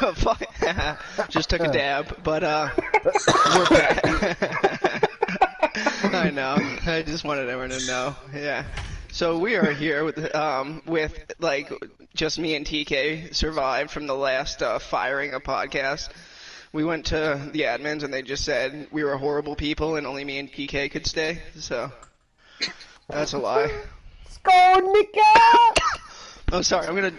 Oh, fuck. Just took a dab, but we're back. I know. I just wanted everyone to know. Yeah. So we are here with like just me and TK survived from the last firing a podcast. We went to the admins and they just said we were horrible people and only me and TK could stay. So that's a lie. Oh, sorry. I'm gonna.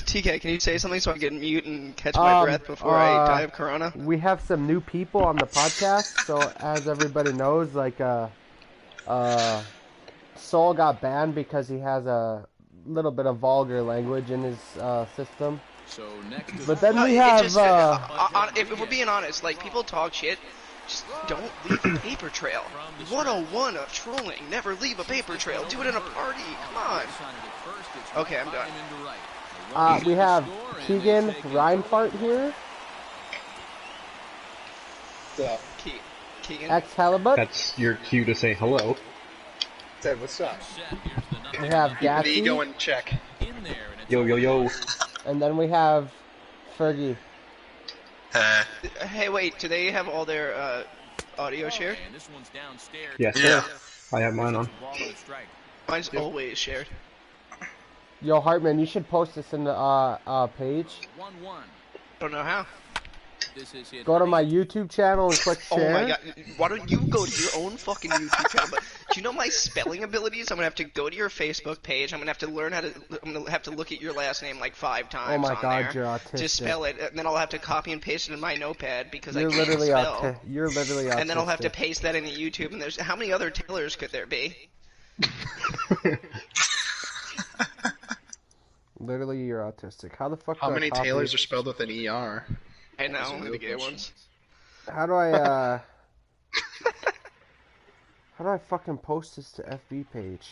TK, can you say something so I can mute and catch my breath before I die of corona? We have some new people on the podcast, so as everybody knows, like, Soul got banned because he has a little bit of vulgar language in his system. So next but then we have. If we're being honest, like people talk shit. Just don't leave a paper trail. 101 of trolling. Never leave a paper trail. Do it in a party. Come on. Okay, I'm done. We have Keegan Reinfart here. What's up? Keegan. Ex Halibut. That's your cue to say hello. Said, what's up? We have Gassy. Ego and check. Yo, yo, yo. And then we have Fergie. Hey, wait, do they have all their audio shared? Yes, sir. I have mine on. Mine's always shared. Yo, Hartman, you should post this in the page. Don't know how. Go to my YouTube channel and click share. Oh my god, why don't you go to your own fucking YouTube channel? But do you know my spelling abilities? I'm gonna have to go to your Facebook page. I'm gonna have to learn how to. I'm gonna have to look at your last name like 5 times. Oh my on god, there you're autistic. to spell it, and then I'll have to copy and paste it in my notepad because I can't literally spell. You're literally autistic. And then I'll have to paste that into YouTube. And there's how many other Taylors could there be? Literally, you're autistic. How the fuck? How many Taylors are spelled with an ER? I know, only the gay ones. How do I how do I fucking post this to FB page?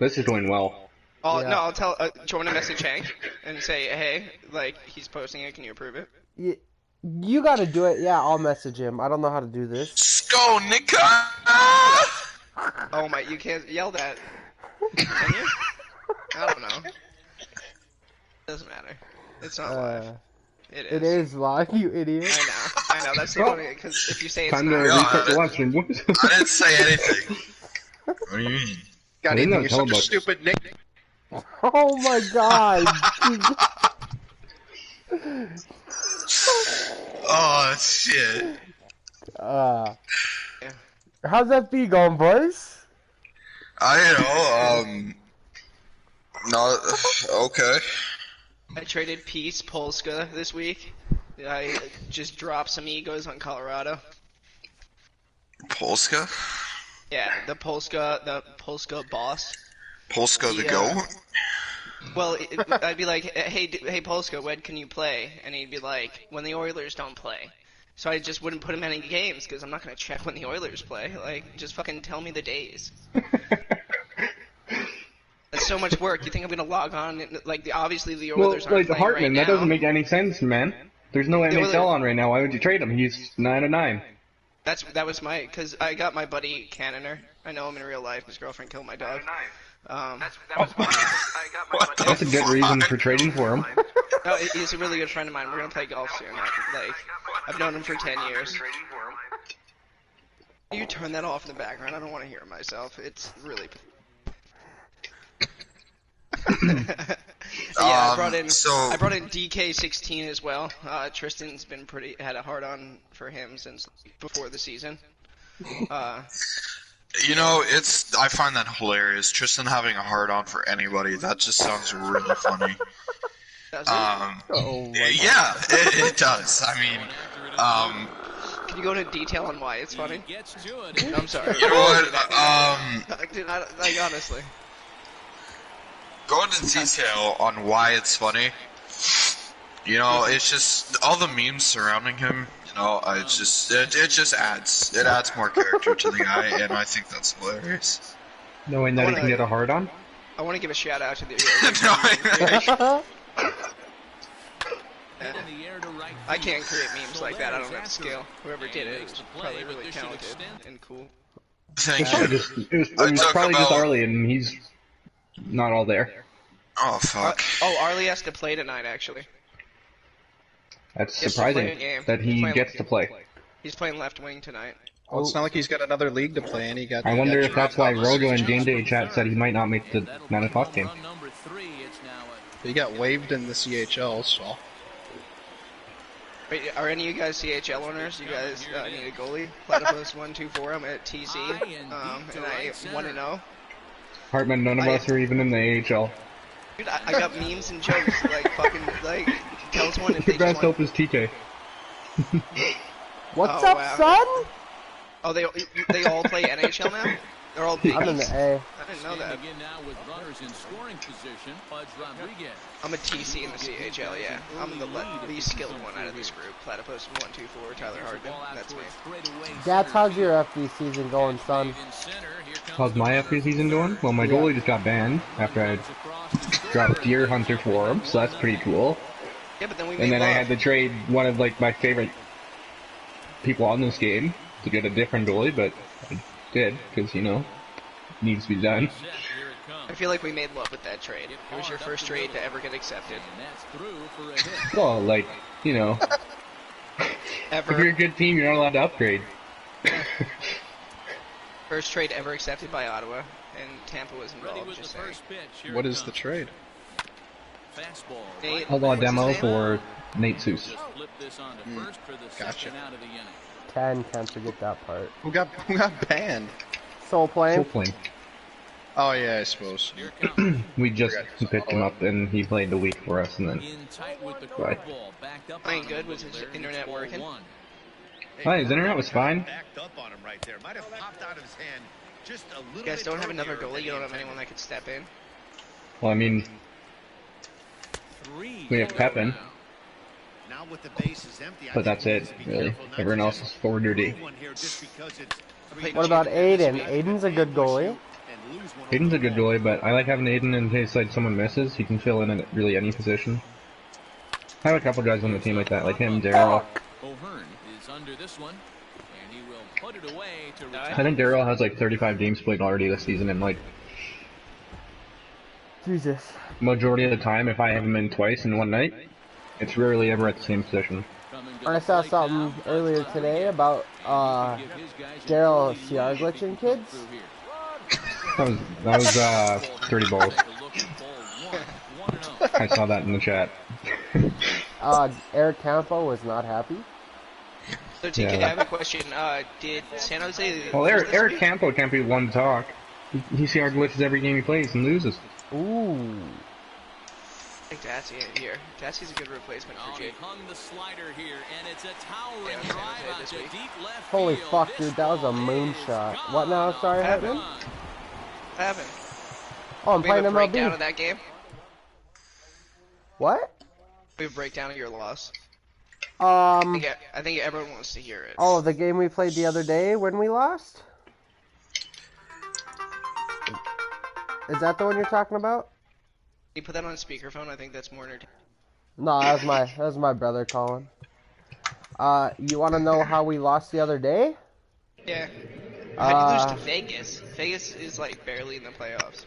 This is going well. Oh Yeah. no, I'll tell. Join a message Hank and say, hey, like he's posting it. Can you approve it? You gotta do it. Yeah, I'll message him. I don't know how to do this. Skull Nika! Oh my, you can't yell that. Can you? I don't know. Doesn't matter. It's not live. It is. It is live, you idiot. I know. That's the funny because if you say it's Time not to live, reset the watching. I didn't say anything. What do you mean? God, I didn't Ethan, know you're such a Telebugs. stupid nick. Oh my god. Oh, shit. How's FB going, boys? No, okay. I traded Peace Polska this week. I just dropped some egos on Colorado. Polska? Yeah, the Polska boss. Polska the Yeah. goat? Well, I'd be like, hey Polska, when can you play? And he'd be like, when the Oilers don't play. So I just wouldn't put him in any games because I'm not gonna check when the Oilers play. Like, just fucking tell me the days. That's so much work. You think I'm gonna log on? And, like, obviously the Well, Oilers aren't like playing Hartman, right that now. doesn't make any sense, man. There's no Oilers- NHL on right now. Why would you trade him? He's 9-9. That was my, because I got my buddy Cannoner. I know him in real life. His girlfriend killed my dog. That was my. I got my buddy. That's a good reason for trading for him. No, he's a really good friend of mine. We're gonna play golf soon. Like, I've known him for 10 years. Can you turn that off in the background? I don't want to hear myself. It's really. Yeah, I brought in DK16 as well. Tristan's been had a hard on for him since before the season. You know, I find that hilarious. Tristan having a hard on for anybody, that just sounds really funny. Does it? Yeah, it does. I mean, Can you go into detail on why it's funny? I'm sorry. you know what, Dude, like, honestly. go into detail on why it's funny. You know, it's just, all the memes surrounding him, you know, it just adds more character to the guy, and I think that's hilarious. Knowing that he can get a hard on? I want to give a shout out to the I can't create memes like that. I don't have skill. Whoever did it was probably really talented and cool. Thank It you. was probably just Arlie, and he's not all there. Oh fuck. Arlie has to play tonight, actually. That's He has to play a surprising game. that He's he playing gets one to game. play. He's playing left wing tonight. Well, it's not like he's got another league to play in. I wonder if that's why Rojo in game day chat said he might not make the 9 o'clock game. He got waived in the CHL, so. Wait, are any of you guys CHL owners? You guys need a goalie? Platypus124. I'm at TC, and I 1-0. Hartman, none of us are even in the AHL. Dude, I got memes and jokes like fucking like. Tell us one if Your they best hope is TK. What's Oh, up, wow. son? Oh, they all play NHL now? They're all big. I'm in the A. I didn't know that. I'm a TC in the CHL, yeah. I'm the least skilled one out of this group. Platypus124, Tyler Hardman. That's me. Dad, how's your FB season going, son? How's my FP season going? Well, my goalie just got banned after I dropped Deer Hunter for him, so that's pretty cool. Yeah, but then we And made then I love. had to trade one of like my favorite people on this game to get a different goalie, but I did because needs to be done. I feel like we made love with that trade. It was your first trade to ever get accepted. Well, like if you're Ever. a good team, you're not allowed to upgrade. First trade ever accepted by Ottawa, and Tampa was involved, just saying. What is the trade? Nate, Outlaw what's his demo name? for Nate Seuss. Gotcha. 10, can't forget that part. Who got banned? Soul playing? Full plane. Oh yeah, I suppose. We just picked him up and he played the week for us and then. Bye. Playing good? Was his internet working? Hi, his internet was fine. You guys don't have another goalie? You don't have anyone that could step in? Well, I mean, we have Pepin, but that's it, really. Everyone else is forward or D. What about Aiden? Aiden's a good goalie. Aiden's a good goalie, but I like having Aiden in case like someone misses. He can fill in at really any position. I have a couple guys on the team like that, like him, Daryl. I think Daryl has like 35 games played already this season, and like Jesus. majority of the time, if I have him in twice in one night, it's rarely ever at the same position. I saw something earlier today about Daryl CR glitching kids. That was 30 balls. I saw that in the chat. Eric Campo was not happy. So, TK, Yeah. I have a question. Did San Jose... Well, lose this Eric week? Campo can't be one to talk. He CR glitches every game he plays and loses. Ooh. I think Datsy in here. Datsy's a good replacement for Jake. Holy fuck, dude, that was a moonshot. What now? Sorry, Hartman? What happened? Oh, I'm We have playing a breakdown MLB. of that game? What? We have a breakdown of your loss. I think everyone wants to hear it. Oh, the game we played the other day when we lost? Is that the one you're talking about? You put that on speakerphone, I think that's more entertaining. No, that was my brother calling. You want to know how we lost the other day? Yeah. How'd you lose to Vegas? Vegas is like barely in the playoffs.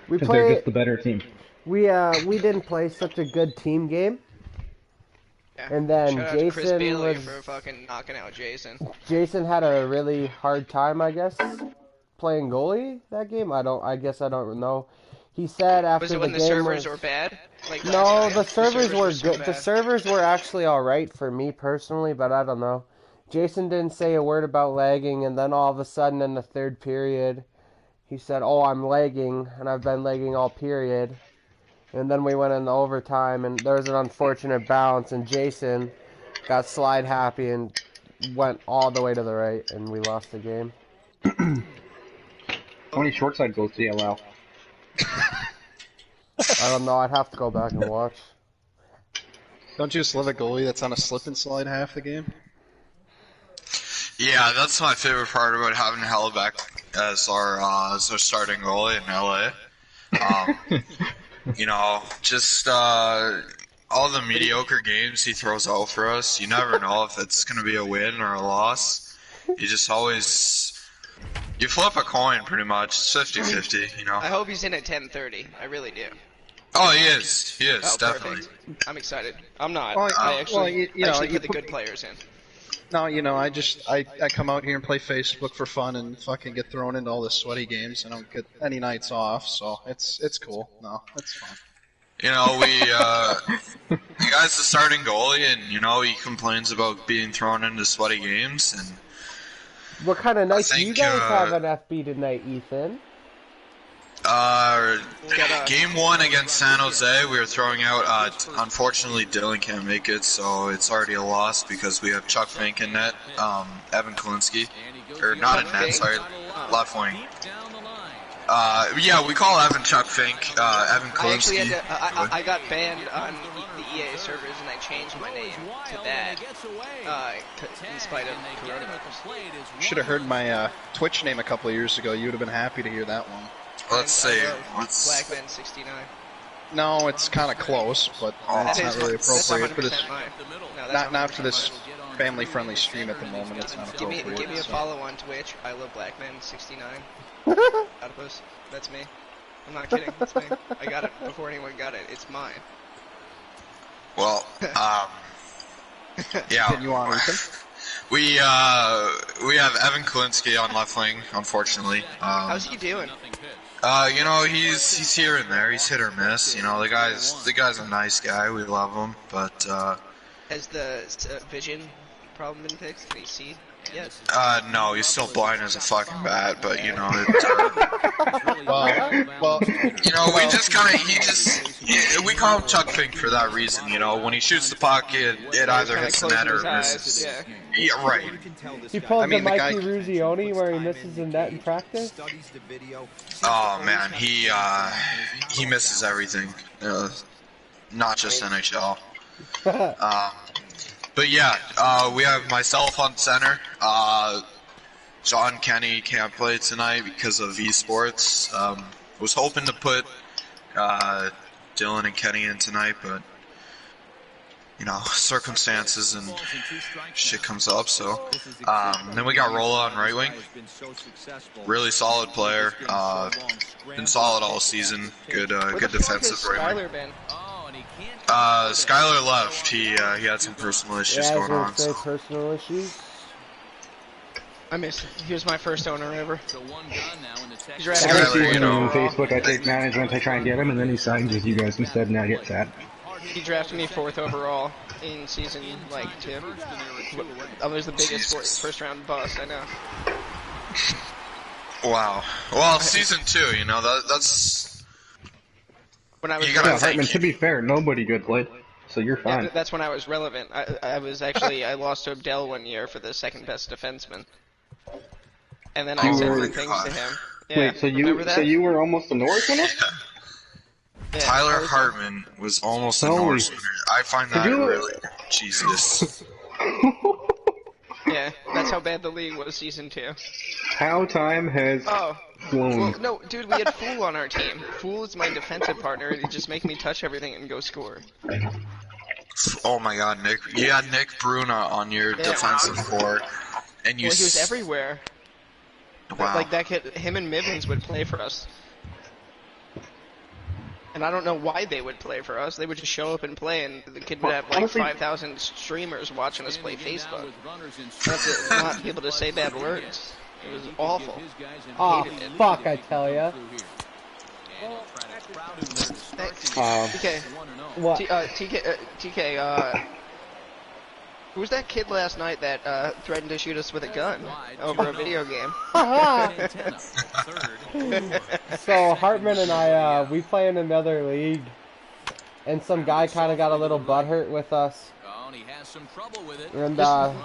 We Because they're played. just the better team. We didn't play such a good team game. Yeah. And then Shout out to Chris Jason Bailey was- for fucking knocking out Jason. Jason had a really hard time, I guess, playing goalie that game. I guess I don't know. He said after Was it the when game the servers was, were bad? Like No, last the night? servers were so good. The bad. servers were actually all right for me personally, but I don't know. Jason didn't say a word about lagging, and then all of a sudden in the third period, he said, "Oh, I'm lagging, and I've been lagging all period." And then we went into overtime, and there was an unfortunate bounce, and Jason got slide happy and went all the way to the right, and we lost the game. How many short side goals do you allow? I don't know. I'd have to go back and watch. Don't you just love a goalie that's on a slip and slide half the game? Yeah, that's my favorite part about having Hellbeck as our starting goalie in LA. Just all the mediocre games he throws out for us. You never know if it's going to be a win or a loss. He just always You flip a coin pretty much. It's 50-50, you know. I hope he's in at 10:30. I really do. Oh, he is. He is, Oh, definitely. perfect. I'm excited. I'm not. Well, I actually, you know, actually you put the put- good players in. No, you know, I come out here and play Facebook for fun and fucking get thrown into all the sweaty games. I don't get any nights off, so it's cool. No, it's fun. You know, the guy's the starting goalie, and, you know, he complains about being thrown into sweaty games, and What kind of nights do you think, guys have on FB tonight, Ethan? Game 1 against San Jose, we were throwing out, unfortunately Dylan can't make it, so it's already a loss because we have Chuck Fink in net, Evan Kalinske, or not in net, sorry, left wing. Yeah, we call Evan Chuck Fink, Evan I actually Kalinske. had to, I got banned on the EA servers and I changed my name to that, in spite of coronavirus. Should have heard my Twitch name a couple of years ago. You would have been happy to hear that one. Let's see, Blackman 69. No, it's kind of close, but it's not really appropriate for this. Mine. No, Not for this family-friendly stream at the moment. It's not Give me appropriate. a so. follow on Twitch. I love Blackman 69. Octopus. That's me. I'm not kidding. That's me. I got it before anyone got it. It's mine. Well, yeah. Continue on, Ethan. We have Evan Kalinske on left wing, unfortunately. How's he doing? You know, he's here and there. He's hit or miss. You know, the guy's a nice guy. We love him, but Has the vision problem been fixed? Can he see? Yes. no, he's still blind as a fucking bat. But you know, Well, you know, we just kind of we call him Chuck Fink for that reason. You know, when he shoots the puck, it either hits the net or it misses. Yeah. Yeah, right. He pulls I mean, the the Mikey guy- Ruzioni where he misses the net in practice. Oh man, he misses everything. Not just NHL. But yeah, we have myself on center. John Kenny can't play tonight because of esports. Was hoping to put Dylan and Kenny in tonight, but you know, circumstances and shit comes up. So then we got Rolla on right wing. Really solid player. Been solid all season. Good defensive right wing. Skyler been? Skyler left. He had some personal issues Yeah, I was going on. gonna say So. personal issues. I missed it. He was my first owner ever. He's Every Skyler, season you know, on Facebook, I take management, I try and get him, and then he signs with you guys instead, and I get sad. He drafted me 4th overall in season, 2. I was the biggest first round bust, I know. Wow. Well, season 2. You know that's. When I was You gotta Yeah, think. Hartman, to be fair, nobody good played, so you're yeah, fine. that's when I was relevant. I was actually, I lost to Abdel one year for the second best defenseman. And then I Oh said my good things God. to him. Yeah, Wait, so remember that? you were almost a Norris winner? Yeah, Tyler I was- Hartman was almost a Holy- Norris winner. I find that you- really Jesus. Yeah, that's how bad the league was season 2. How time has Oh. flown. Well, no, dude, we had Fool on our team. Fool is my defensive partner. He just make me touch everything and go score. Oh my God, Nick! You had Nick Bruna on your defensive core, and you. Well, he was everywhere. Wow. Like that kid, him and Mivens would play for us. And I don't know why they would play for us. They would just show up and play, and the kid would have like Honestly- 5,000 streamers watching us play Facebook. That's not be able to say bad words. It was awful. Oh, Hated it. fuck, I tell ya. TK, What? TK, who was that kid last night that threatened to shoot us with a gun over a video game? So Hartman and I, we play in another league, and some guy kind of got a little butthurt with us, and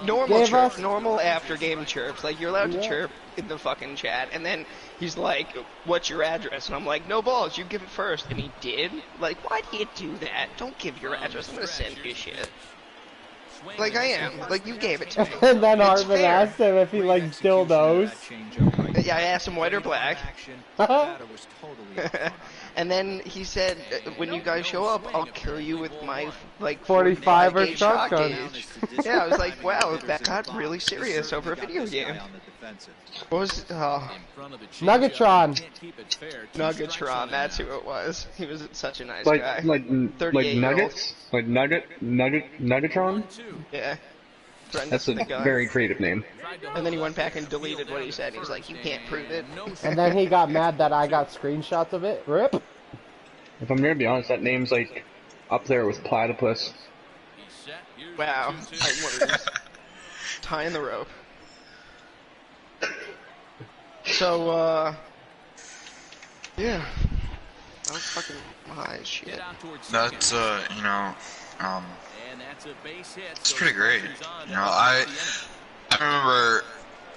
Normal gave chirp, us. normal after game chirps. Like you're allowed to Yeah. chirp in the fucking chat, and then he's like, "What's your address?" And I'm like, "No balls, you give it first." And he did. Like, why do you do that? Don't give your address. I'm gonna send you shit. Like I am. Like you gave it to me. And then It's Hartman fair. asked him if he likes dildos. Yeah, I asked him white or black. And then he said, "When you guys show up, I'll kill you with my like 45 or gauge shotgun." gauge." Yeah, I was like, "Wow, that got really serious over a video game." What was Nuggetron. Nuggetron? That's who it was. He was such a nice Like guy. like 38-year-old. Nuggets, like Nuggetron. Yeah. Threatened That's us a with a gun. very creative name. And then he went back and deleted what he said. He was like, "You can't prove it." And then he got mad that I got screenshots of it. Rip. If I'm gonna be honest, that name's like up there with platypus. Wow. Tying the rope. So, yeah. That was fucking high as shit. That's it's pretty great. You know, I remember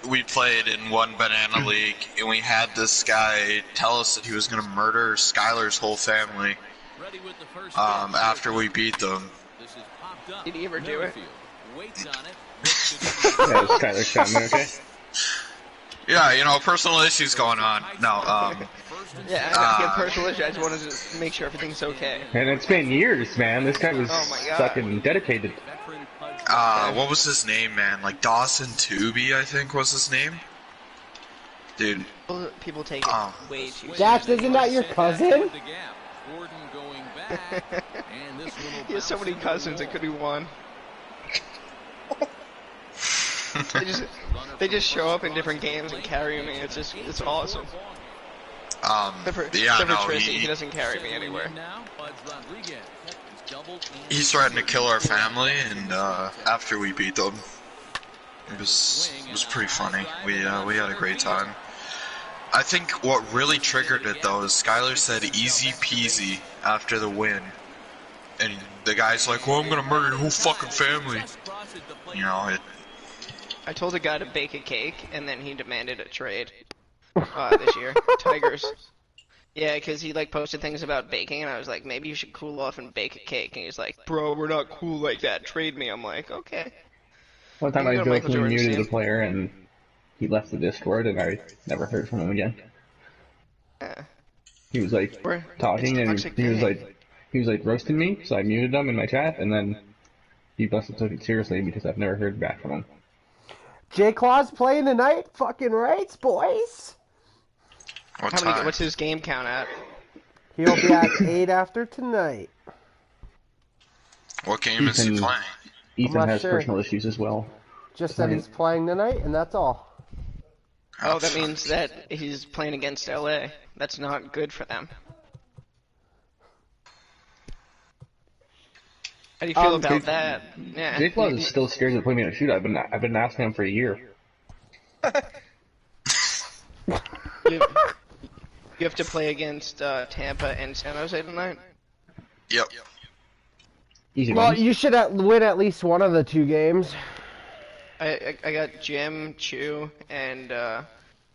we played in one banana league and we had this guy tell us that he was gonna murder Skylar's whole family after we beat them. Did he ever do it? Yeah, it's Skylar's family, okay? Yeah, you know, personal issues going on. No, Yeah, I got personal issue. I just wanted to make sure everything's okay. And it's been years, man. This guy was Oh my God. fucking dedicated. what was his name, man? Like Dawson Tooby, I think was his name. Dude, People take it way too Dax, isn't that your cousin? He has so many cousins, it could be one. They just show up in different games and carry me. It's awesome. yeah, no, He doesn't carry me anywhere. He's threatened to kill our family, and after we beat them, it was pretty funny. We had a great time. I think what really triggered it though is Skylar said "easy peasy" after the win, and the guy's like, "Well, I'm gonna murder your whole fucking family." You know it. I told a guy to bake a cake, and then he demanded a trade this year. Tigers. Yeah, because he like posted things about baking, and I was like, maybe you should cool off and bake a cake. And he's like, "Bro, we're not cool like that. Trade me." I'm like, okay. One time You I go to Michael jokingly Jordan's muted team. a player and he left the Discord and I never heard from him again. Yeah. He was like It's talking a and toxic he was game. like roasting me, so I muted him in my chat and then he must have took it seriously because I've never heard back from him. J Claw's playing tonight. Fucking rights, boys. What time? What's his game count at? He'll be at 8 after tonight. What game is he Ethan- playing? Ethan not has sure. personal issues as well. Just that he's playing tonight, and that's all. Oh, that means that he's playing against LA. That's not good for them. How do you feel about that? Yeah. Jake Law is still scared to play me in a shootout. I've been asking him for a year. You have to play against Tampa and San Jose tonight? Yep. Easy Well, ones. you should win at least one of the two games. I got Jim, Chu, and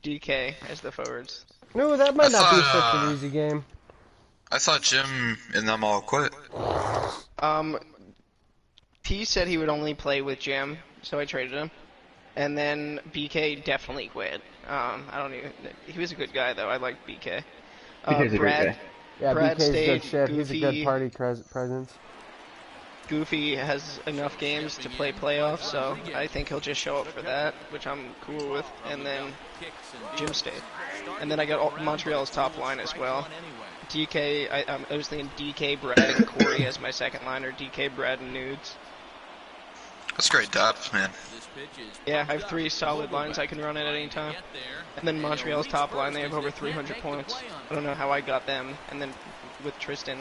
DK as the forwards. No, that might not be such thought, an easy game. I thought Jim and them all quit. P said he would only play with Jim, so I traded him. And then BK definitely quit. He was a good guy though. I liked BK. BK's a great guy. Yeah, Brad BK's stayed, good shit. He's a good Goofy. party presence. Goofy has enough games to play playoffs, so I think he'll just show up for that, which I'm cool with. And then Jim stayed. And then I got Montreal's top line as well. DK, I was thinking DK, Brad, and Corey as my second line, or DK, Brad, and Nudes. That's great depth, man. Yeah, I have 3 solid lines I can run at any time. And then Montreal's top line, they have over 300 points. I don't know how I got them. And then with Tristan,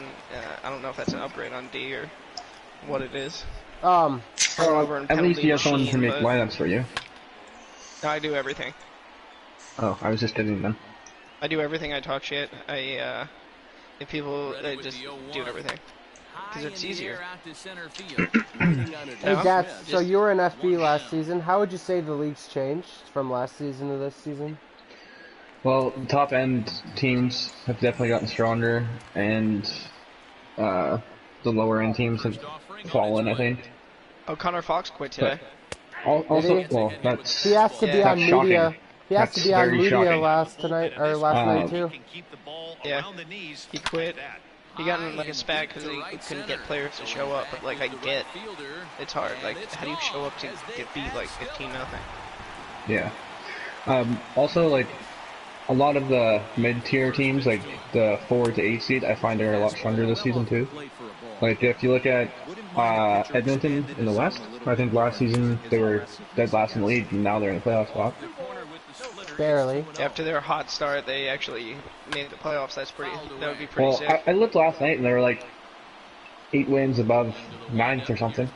I don't know if that's an upgrade on D or what it is. Turnover and At least penalty you have someone to machine, make but lineups for you. I do everything. Oh, I was just kidding then. I do everything. I talk shit. If people just do everything. Because it's easier. Hey, Dax, so you were in FB last season. How would you say the league's changed from last season to this season? Well, top end teams have definitely gotten stronger, and the lower end teams have fallen, I think. Oh, Connor Fox quit today. Also, Did he? well, that's He has to be on that's shocking. media. He has That's to be on very media shocking. last night too. Yeah, he quit. He got in like a spat because he couldn't get players to show up. But like I get, it's hard. Like how do you show up to beat like 15-0? Yeah. Also, like, a lot of the mid-tier teams, like the 4 to 8 seed, I find are a lot stronger this season too. Like if you look at Edmonton in the West, I think last season they were dead last in the league, and now they're in the playoff spot. Barely. After their hot start, they actually made the playoffs. That would be pretty Well, sick. I looked last night, and they were like 8 wins above 9th or something.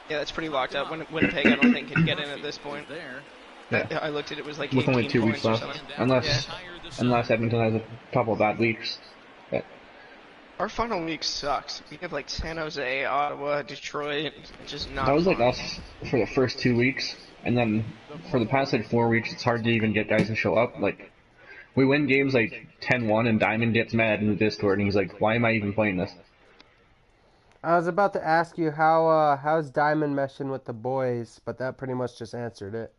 Yeah, that's pretty locked up. Winnipeg, I don't think, can get in at this point. Yeah. I looked at it, was like With 18 only 2 points weeks or left, something. unless Edmonton has a couple of bad weeks. But Our final week sucks. We have like San Jose, Ottawa, Detroit, just not that was like fun. us for the first 2 weeks, and then for the past like 4 weeks, it's hard to even get guys to show up. Like we win games like 10-1, and Diamond gets mad in the Discord, and he's like, "Why am I even playing this?" I was about to ask you how's Diamond meshing with the boys, but that pretty much just answered it.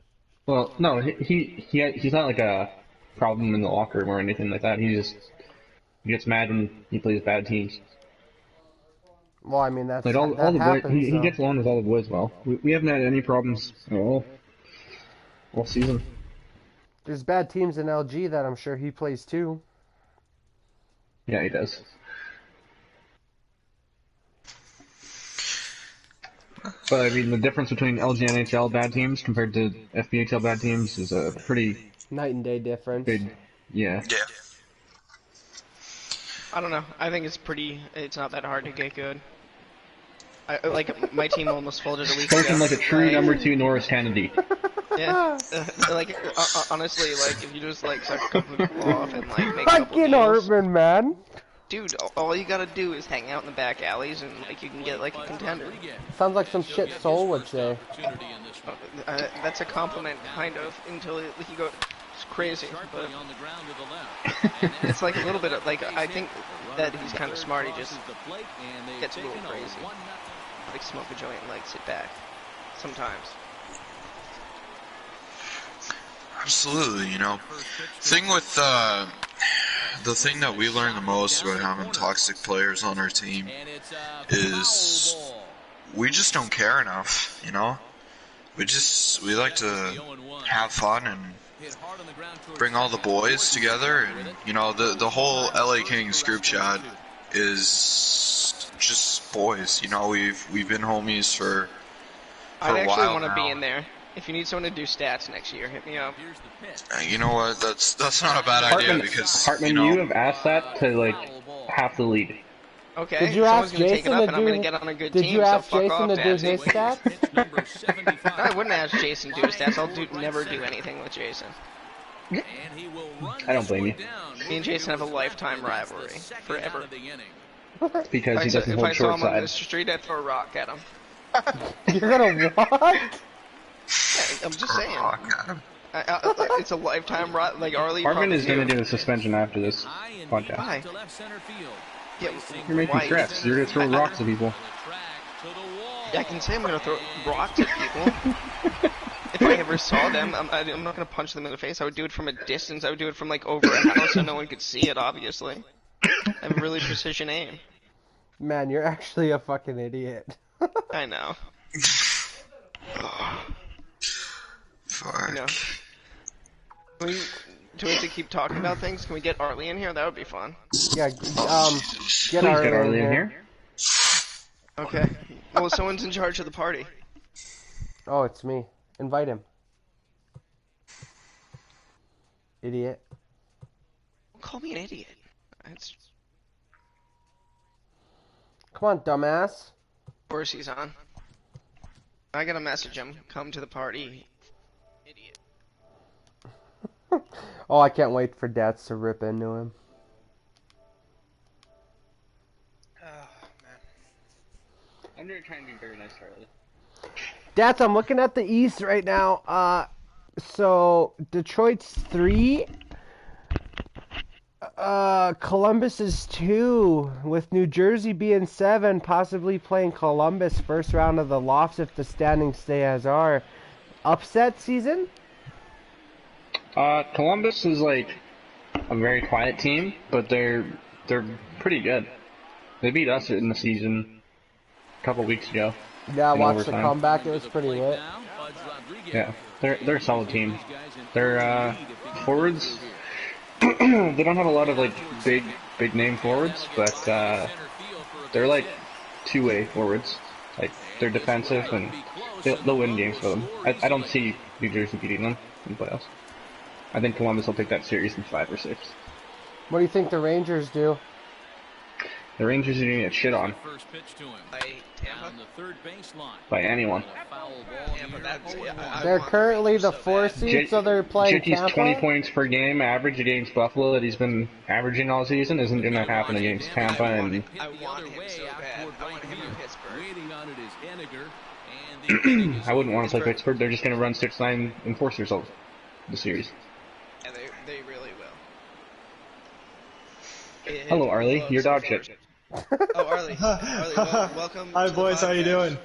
Well, no, he's not like a problem in the locker room or anything like that. He gets mad when he plays bad teams. Well, I mean, Like that all the boys, happens. he gets along with all the boys well. We haven't had any problems at all season. There's bad teams in LG that I'm sure he plays too. Yeah, he does. But I mean, the difference between LG NHL bad teams compared to FBHL bad teams is a pretty Night and day difference. big. Yeah. Yeah. I don't know. I think it's not that hard to get good. Like, my team almost folded a week ago. Spoken like a true number 2 Norris Kennedy. Yeah. Honestly, like, if you just, like, suck a couple of people off and, like, make a couple Fucking deals. Hartman, man. Dude, all you gotta do is hang out in the back alleys and, like, you can get, like, a contender. Sounds like some shit Soul would say. That's a compliment, kind of, until he goes crazy. But it's like a little bit of, like, I think that he's kind of smart. He just gets a little crazy. Like, smoke a joint and, like, sit back. Sometimes. Absolutely, you know. Thing with the thing that we learn the most about having toxic players on our team is we just don't care enough, you know? We like to have fun and bring all the boys together, and you know, the whole LA Kings group chat is just boys, you know. We've been homies for I a actually while want to be now. in there. If you need someone to do stats next year, hit me up. You know what? That's not a bad idea because Hartman, you know. have asked that to like half the league. Okay, Did you someone's ask gonna take it Jason up to and I'm gonna do? get on a good Did team, you ask so fuck Jason off, to do his Dadsy. stats? I wouldn't ask Jason to do his stats. I'll never do anything with Jason. I don't blame you. Me and Jason have a lifetime rivalry. Forever. Because he doesn't If hold I saw short him on the side. street, I'd throw a rock at him. You're gonna what? Yeah, I'm just saying. Rock at him. It's a lifetime like Arlie. Hartman is going going to do the suspension after this podcast. Why? Yeah, You're making why? threats. You're going to throw rocks at people. I can say I'm gonna throw rocks at people. If I ever saw them, I'm not gonna punch them in the face. I would do it from a distance. I would do it from like over a house so no one could see it. Obviously, I have really precision aim. Man, you're actually a fucking idiot. I know. Fuck. You know. Do we have to keep talking about things? Can we get Arlie in here? That would be fun. Yeah, get Please get Arlie in here. Okay. Well, someone's in charge of the party. Oh, it's me. Invite him. Idiot. Don't call me an idiot. It's... Come on, dumbass. Of course he's on. I gotta message him. Come to the party. Idiot. Oh, I can't wait for Dats to rip into him. I'm going to try and be very nice, Charlie. Dats, I'm looking at the East right now. So Detroit's 3. Columbus is 2, with New Jersey being 7, possibly playing Columbus first round of the Lofts if the standings stay as are. Upset season? Columbus is like a very quiet team, but they're pretty good. They beat us in the season a couple weeks ago. Yeah, I In watched the overtime. comeback. It was pretty lit. Yeah. They're a solid team. They're forwards. They don't have a lot of like big name forwards, but they're like two-way forwards. Like they're defensive and they'll win games for them. I don't see New Jersey beating them in the playoffs. I think Columbus will take that series in 5 or 6. What do you think the Rangers do? The Rangers are going to get shit on By Tampa? by anyone. Tampa, They're currently the 4 seed, so they're playing Jittys Tampa. 20 points per game average against Buffalo that he's been averaging all season isn't going to happen against Tampa. And I want him so bad. I want him in Pittsburgh. I wouldn't want to play Pittsburgh. They're just going to run 6-9 enforcers all the series. And they really will. Hello, Arlie. Your dog shit. Oh, Arlie. Welcome. Hi, boys. How you doing?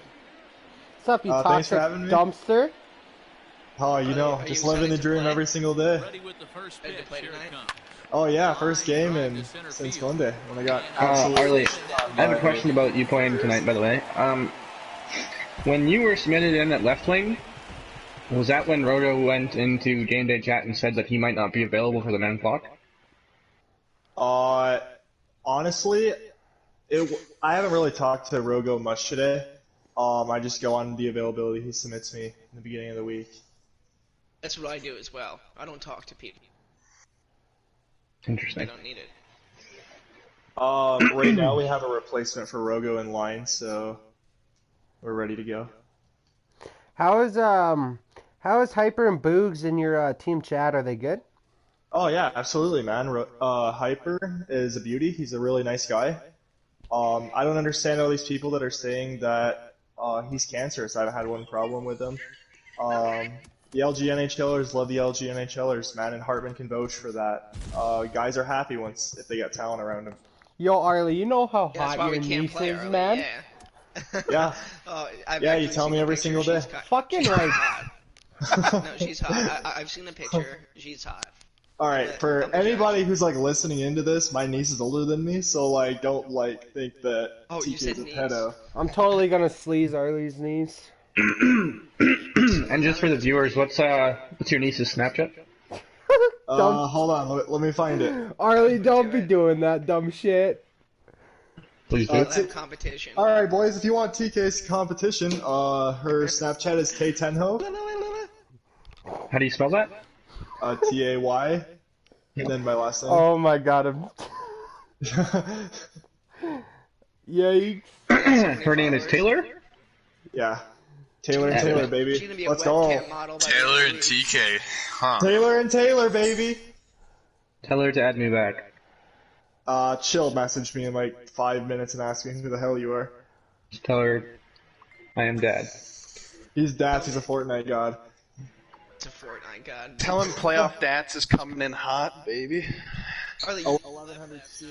What's up, you Thanks for toxic having me. dumpster? Oh, you know, Are you just living the excited to dream play? every single day. Ready to play tonight? Oh yeah, first game and since Monday when I got Arlie, absolutely. I have a question about you playing tonight, by the way. When you were submitted in at left wing, was that when Roto went into game day chat and said that he might not be available for the 9 o'clock? Honestly, I haven't really talked to Rogo much today. I just go on the availability he submits me in the beginning of the week. That's what I do as well. I don't talk to people. I Interesting. don't need it. Right now we have a replacement for Rogo in line, so we're ready to go. How is Hyper and Boogs in your team chat? Are they good? Oh yeah, absolutely, man. Hyper is a beauty. He's a really nice guy. I don't understand all these people that are saying that he's cancerous. I haven't had one problem with him. The LG NHLers love the LG NHLers, man, and Hartman can vouch for that. Guys are happy if they got talent around them. Yo, Arlie, you know how Yeah, that's hot why your we can't niece play is, early. man? Yeah. Yeah. I've Yeah, you actually tell seen me the every picture. single She's day. Fucking she's right. hot. No, she's hot. I've seen the picture. She's hot. All right, for anybody who's like listening into this, my niece is older than me, so like don't like think that Oh, you TK said is a niece. pedo. I'm totally gonna sleaze Arlie's niece. And just for the viewers, what's your niece's Snapchat? Hold on, let me find it. Arlie, don't be doing that dumb shit. Please do. We'll have competition. All right, boys, if you want TK's competition, her Snapchat is K10ho, How do you spell that? Tay, and then my last name. Oh my god, yikes. Her name is Taylor? Yeah, Taylor and Taylor, baby. She's gonna be a Let's go. webcam model by the Taylor end and of the week. TK. Huh. Taylor and Taylor, baby. Tell her to add me back. Chill message me in like 5 minutes and ask me who the hell you are. Just tell her I am dad. He's Dats, he's a Fortnite god. It's a Fortnite god. Tell him playoff Dats is coming in hot, baby. Arlie, 1100 CL.